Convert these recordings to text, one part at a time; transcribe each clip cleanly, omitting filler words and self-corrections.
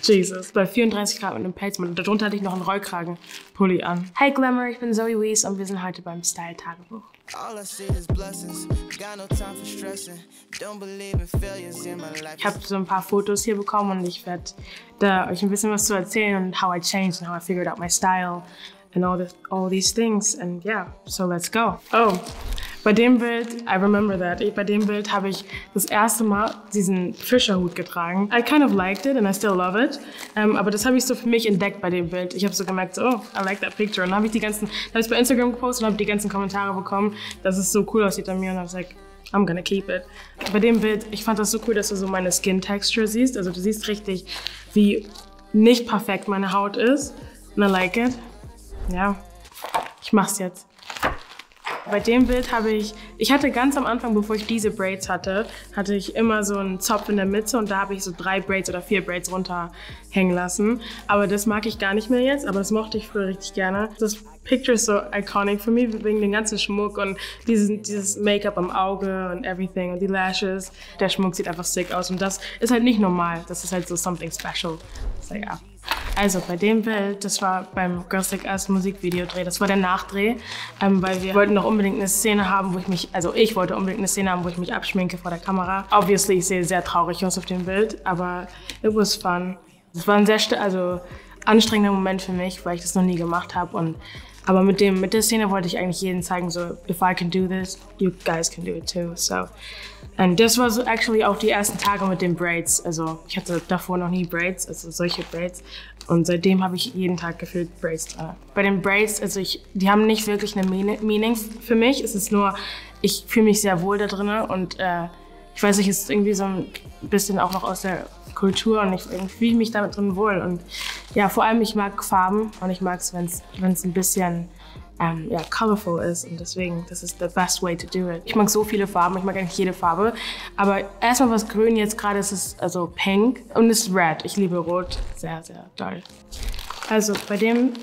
Jesus, bei 34 Grad mit einem Pelzmantel. Darunter hatte ich noch einen Rollkragenpulli an. Hey Glamour, ich bin Zoe Wees und wir sind heute beim Style-Tagebuch. Ich habe so ein paar Fotos hier bekommen und ich werde da euch ein bisschen was zu erzählen und how I changed and how I figured out my style and all these things. And yeah, so let's go. Oh. Bei dem Bild, I remember that, bei dem Bild habe ich das erste Mal diesen Fischerhut getragen. I kind of liked it and I still love it. Aber das habe ich so für mich entdeckt bei dem Bild. Ich habe so gemerkt, so, oh, I like that picture. Und dann habe ich es bei Instagram gepostet und habe die ganzen Kommentare bekommen, dass es so cool aussieht an mir. Und I was like, I'm gonna keep it. Bei dem Bild, ich fand das so cool, dass du so meine Skin Texture siehst. Also du siehst richtig, wie nicht perfekt meine Haut ist. Und I like it. Ja, ich mach's jetzt. Bei dem Bild ich hatte ganz am Anfang, bevor ich diese Braids hatte ich immer so einen Zopf in der Mitte und da habe ich so 3 Braids oder 4 Braids runterhängen lassen. Aber das mag ich gar nicht mehr jetzt, aber das mochte ich früher richtig gerne. Das Picture ist so iconic für mich, wegen dem ganzen Schmuck und dieses Make-up am Auge und everything und die Lashes. Der Schmuck sieht einfach sick aus und das ist halt nicht normal, das ist halt so something special. So, ja. Also bei dem Bild, das war beim Girls Like Us Musikvideodreh, das war der Nachdreh, weil wir wollten noch unbedingt eine Szene haben, ich wollte unbedingt eine Szene haben, wo ich mich abschminke vor der Kamera. Obviously, ich sehe sehr traurig aus auf dem Bild, aber it was fun. Es war ein sehr anstrengender Moment für mich, weil ich das noch nie gemacht habe. Aber mit der Szene wollte ich eigentlich jedem zeigen, so, if I can do this, you guys can do it too. So, und das war so actually auch die ersten Tage mit den Braids. Also ich hatte davor noch nie Braids, also solche Braids. Und seitdem habe ich jeden Tag gefühlt Braids dran. Bei den Braids, also die haben nicht wirklich eine Meaning für mich. Es ist nur, ich fühle mich sehr wohl da drin und ich weiß nicht, es ist irgendwie so ein bisschen auch noch aus der Kultur und ich fühle mich damit drin wohl. Und ja, vor allem ich mag Farben und ich mag es, wenn es ein bisschen colorful ist und deswegen, das ist the best way to do it. Ich mag so viele Farben, ich mag eigentlich jede Farbe, aber erstmal was grün jetzt gerade ist es also pink und es ist red. Ich liebe rot, sehr, sehr doll. Also bei dem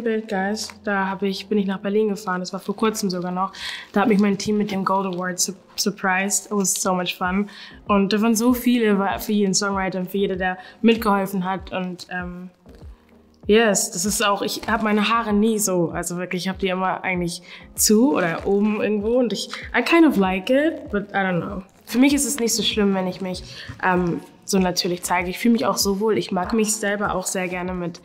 Bild, guys, bin ich nach Berlin gefahren, das war vor kurzem sogar noch. Da hat mich mein Team mit dem Gold Award surprised. It was so much fun. Und da waren so viele, für jeden Songwriter und für jeder, der mitgeholfen hat. Und yes, das ist auch, ich habe meine Haare nie so, also wirklich, ich habe die immer eigentlich zu oder oben irgendwo und I kind of like it, but I don't know. Für mich ist es nicht so schlimm, wenn ich mich so natürlich zeige. Ich fühle mich auch so wohl. Ich mag mich selber auch sehr gerne mit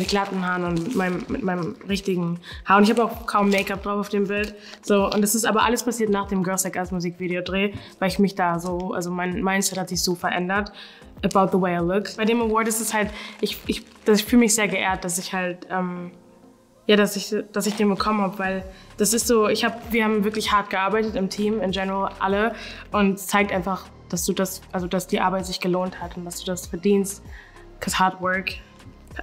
glatten Haaren und mit meinem richtigen Haar. Und ich habe auch kaum Make-up drauf auf dem Bild. So, und das ist aber alles passiert nach dem Girls Like Us Musikvideodreh, weil ich mich da so, also mein Mindset hat sich so verändert about the way I look. Bei dem Award ist es halt, ich fühle mich sehr geehrt, dass ich halt, dass ich den bekommen habe, weil das ist so, wir haben wirklich hart gearbeitet im Team, in general alle, und es zeigt einfach, dass die Arbeit sich gelohnt hat und dass du das verdienst, because hard work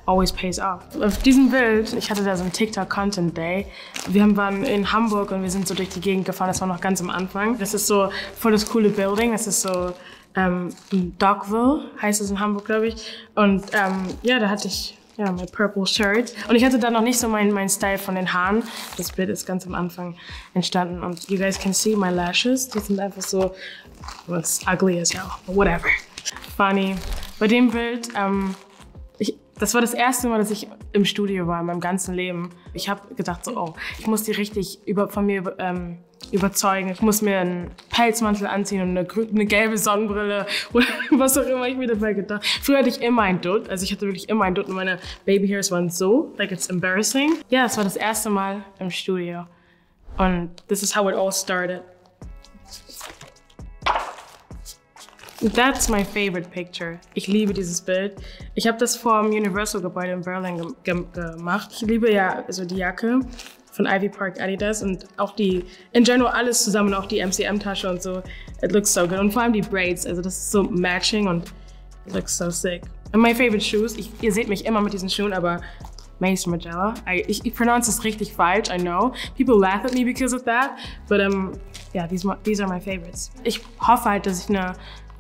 always pays off. Auf diesem Bild, ich hatte da so einen TikTok Content Day. Wir waren in Hamburg und wir sind so durch die Gegend gefahren, das war noch ganz am Anfang. Das ist so voll das coole Building, das ist so Dockville, heißt es in Hamburg, glaube ich. Und da hatte ich mein Purple Shirt. Und ich hatte da noch nicht so mein Style von den Haaren. Das Bild ist ganz am Anfang entstanden. Und you guys can see my lashes. Die sind einfach so, well, it's ugly as hell, but whatever. Funny. Bei dem Bild, das war das erste Mal, dass ich im Studio war in meinem ganzen Leben. Ich habe gedacht so, oh, ich muss die richtig von mir überzeugen. Ich muss mir einen Pelzmantel anziehen und eine gelbe Sonnenbrille oder was auch immer ich mir dabei gedacht. Früher hatte ich immer ein Dutt, also ich hatte wirklich immer ein Dutt und meine Babyhairs waren so, like it's embarrassing. Ja, das war das erste Mal im Studio und this is how it all started. That's my favorite picture. Ich liebe dieses Bild. Ich habe das vor dem Universal-Gebäude in Berlin gemacht. Ich liebe ja also die Jacke von Ivy Park Adidas und auch in general alles zusammen, auch die MCM-Tasche und so. It looks so good. Und vor allem die Braids, also das ist so matching und it looks so sick. And my favorite shoes, ihr seht mich immer mit diesen Schuhen, aber Mace Margiela. Ich pronounce es richtig falsch, I know. People laugh at me because of that, but these are my favorites. Ich hoffe halt, dass ich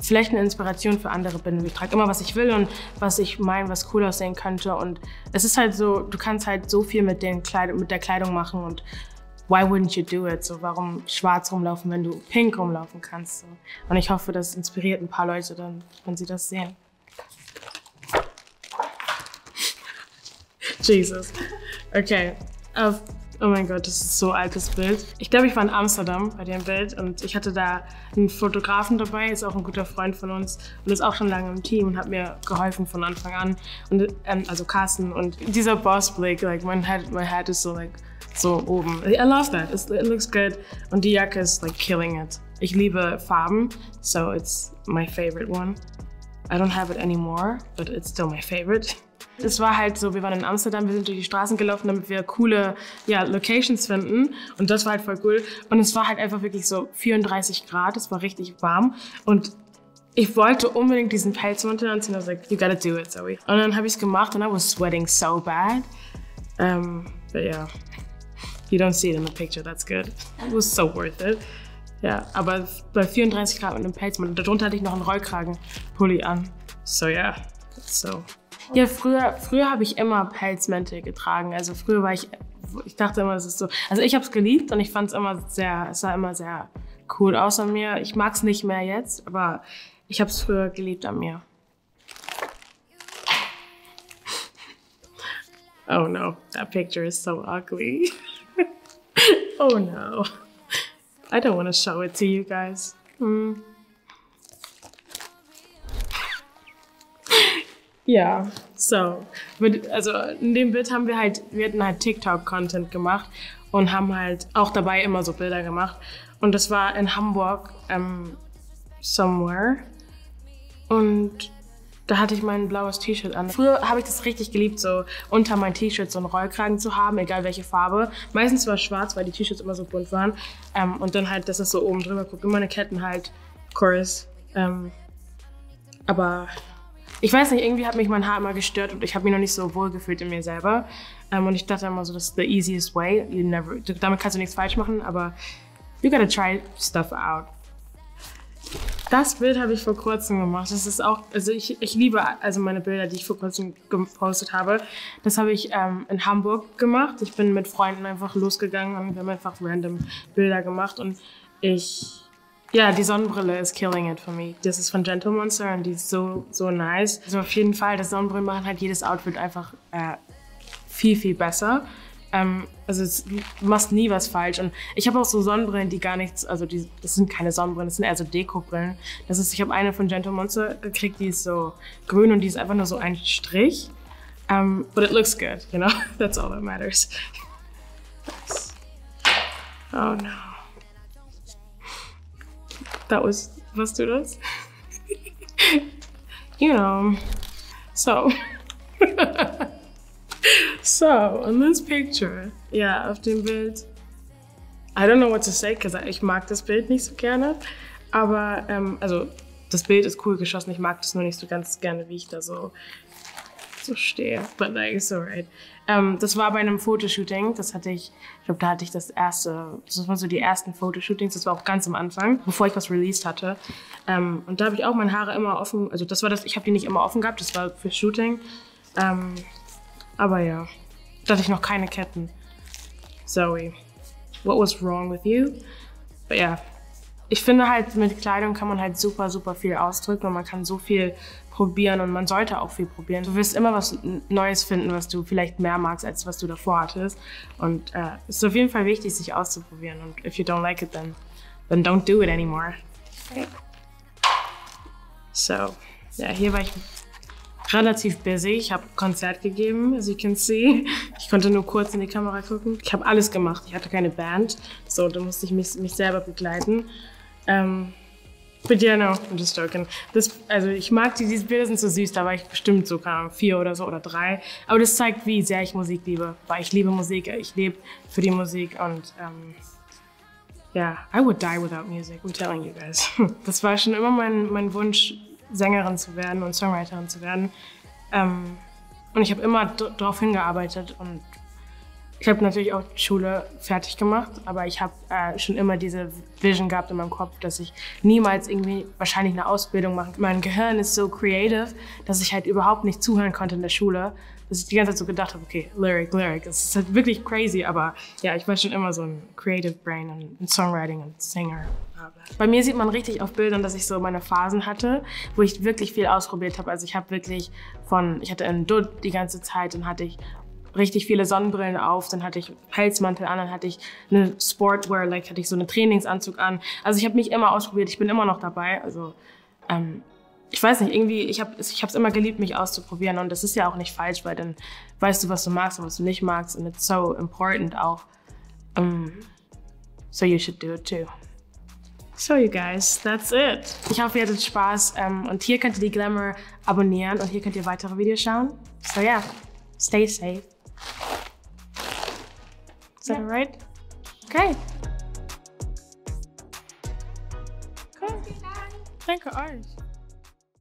vielleicht eine Inspiration für andere bin. Ich trage immer, was ich will und was ich meine, was cool aussehen könnte. Und es ist halt so, du kannst halt so viel mit der Kleidung machen und why wouldn't you do it? So, warum schwarz rumlaufen, wenn du pink rumlaufen kannst? So. Und ich hoffe, das inspiriert ein paar Leute dann, wenn sie das sehen. Jesus. Okay. Oh mein Gott, das ist so ein altes Bild. Ich glaube, ich war in Amsterdam bei dem Bild und ich hatte da einen Fotografen dabei, ist auch ein guter Freund von uns und ist auch schon lange im Team und hat mir geholfen von Anfang an. Und, also Carsten und dieser Bossblick, like my head is so like so oben. I love that. It looks good. Und die Jacke ist like killing it. Ich liebe Farben, so it's my favorite one. I don't have it anymore, but it's still my favorite. Es war halt so, wir waren in Amsterdam, wir sind durch die Straßen gelaufen, damit wir coole Locations finden. Und das war halt voll cool. Und es war halt einfach wirklich so 34 Grad, es war richtig warm. Und ich wollte unbedingt diesen Pelzmantel anziehen. I was like, you gotta do it, Zoe. Und dann habe ich es gemacht und I was sweating so bad. But yeah, you don't see it in the picture, that's good. It was so worth it. Ja, aber bei 34 Grad mit einem Pelzmantel. Darunter hatte ich noch einen Rollkragenpulli an. So yeah, so. Ja, früher habe ich immer Pelzmäntel getragen. Also früher war ich dachte immer, es ist so. Also ich habe es geliebt und ich fand es sah immer sehr cool aus an mir. Ich mag es nicht mehr jetzt, aber ich habe es früher geliebt an mir. Oh no, that picture is so ugly. Oh no. I don't want to show it to you guys. Ja, so. Also in dem Bild wir hatten halt TikTok-Content gemacht und haben halt auch dabei immer so Bilder gemacht. Und das war in Hamburg, somewhere. Und da hatte ich mein blaues T-Shirt an. Früher habe ich das richtig geliebt, so unter mein T-Shirt so einen Rollkragen zu haben, egal welche Farbe. Meistens war es schwarz, weil die T-Shirts immer so bunt waren. Und dann halt, dass es so oben drüber guckt. Und meine Ketten halt, Chorus. Aber ich weiß nicht, irgendwie hat mich mein Haar immer gestört und ich habe mich noch nicht so wohl gefühlt in mir selber. Und ich dachte immer so, das ist the easiest way. Damit kannst du nichts falsch machen, aber you gotta try stuff out. Das Bild habe ich vor kurzem gemacht. Das ist auch, also ich liebe meine Bilder, die ich vor kurzem gepostet habe. Das habe ich in Hamburg gemacht. Ich bin mit Freunden einfach losgegangen und wir haben einfach random Bilder gemacht und die Sonnenbrille ist killing it for me. Das ist von Gentle Monster und die ist so nice. Also auf jeden Fall, das Sonnenbrillen machen halt jedes Outfit einfach viel, viel besser. Also du machst nie was falsch. Und ich habe auch so Sonnenbrillen, die gar nichts, das sind keine Sonnenbrillen, das sind eher so Dekobrillen. Ich habe eine von Gentle Monster gekriegt, die ist so grün und die ist einfach nur so ein Strich. But it looks good, you know? That's all that matters. Oh no. Warst du das? You know, so. So, in this picture, auf dem Bild, I don't know what to say, because ich mag das Bild nicht so gerne, aber, das Bild ist cool geschossen, ich mag das nur nicht so ganz gerne, wie ich da so stehe, but like, it's alright. Das war bei einem Fotoshooting, da hatte ich das waren so die ersten Fotoshootings, das war auch ganz am Anfang, bevor ich was released hatte. Und da habe ich auch meine Haare immer offen, ich habe die nicht immer offen gehabt, das war für Shooting. Aber ja, da hatte ich noch keine Ketten. Zoe, what was wrong with you? But ja, ich finde halt, mit Kleidung kann man halt super, super viel ausdrücken und man kann so viel probieren und man sollte auch viel probieren. Du wirst immer was Neues finden, was du vielleicht mehr magst, als was du davor hattest. Und es ist auf jeden Fall wichtig, sich auszuprobieren. Und if you don't like it, then don't do it anymore. Okay. So, hier war ich relativ busy. Ich habe Konzert gegeben, as you can see. Ich konnte nur kurz in die Kamera gucken. Ich habe alles gemacht. Ich hatte keine Band, so da musste ich mich selber begleiten. But yeah, no, I'm just joking. Ich mag diese Bilder sind so süß, da war ich bestimmt so 4 oder so oder 3. Aber das zeigt, wie sehr ich Musik liebe. Weil ich liebe Musik, ich lebe für die Musik und I would die without music, I'm telling you guys. Das war schon immer mein Wunsch, Sängerin zu werden und Songwriterin zu werden. Und ich habe immer darauf hingearbeitet und ich habe natürlich auch Schule fertig gemacht, aber ich habe schon immer diese Vision gehabt in meinem Kopf, dass ich niemals irgendwie wahrscheinlich eine Ausbildung mache. Mein Gehirn ist so creative, dass ich halt überhaupt nicht zuhören konnte in der Schule, dass ich die ganze Zeit so gedacht habe, okay, Lyric, es ist halt wirklich crazy, aber ja, ich war schon immer so ein Creative Brain und ein Songwriting und Singer. Bei mir sieht man richtig auf Bildern, dass ich so meine Phasen hatte, wo ich wirklich viel ausprobiert habe. Also ich hatte einen Dutt die ganze Zeit, dann hatte ich richtig viele Sonnenbrillen auf, dann hatte ich Pelzmantel an, dann hatte ich eine Sportwear, hatte ich so einen Trainingsanzug an. Also ich habe mich immer ausprobiert, ich bin immer noch dabei. Also ich weiß nicht, irgendwie, ich hab's immer geliebt, mich auszuprobieren und das ist ja auch nicht falsch, weil dann weißt du, was du magst und was du nicht magst and it's so important auch. So you should do it too. So you guys, that's it. Ich hoffe, ihr hattet Spaß und hier könnt ihr die Glamour abonnieren und hier könnt ihr weitere Videos schauen. So yeah, stay safe. Is that alright? Okay. Cool. Danke euch.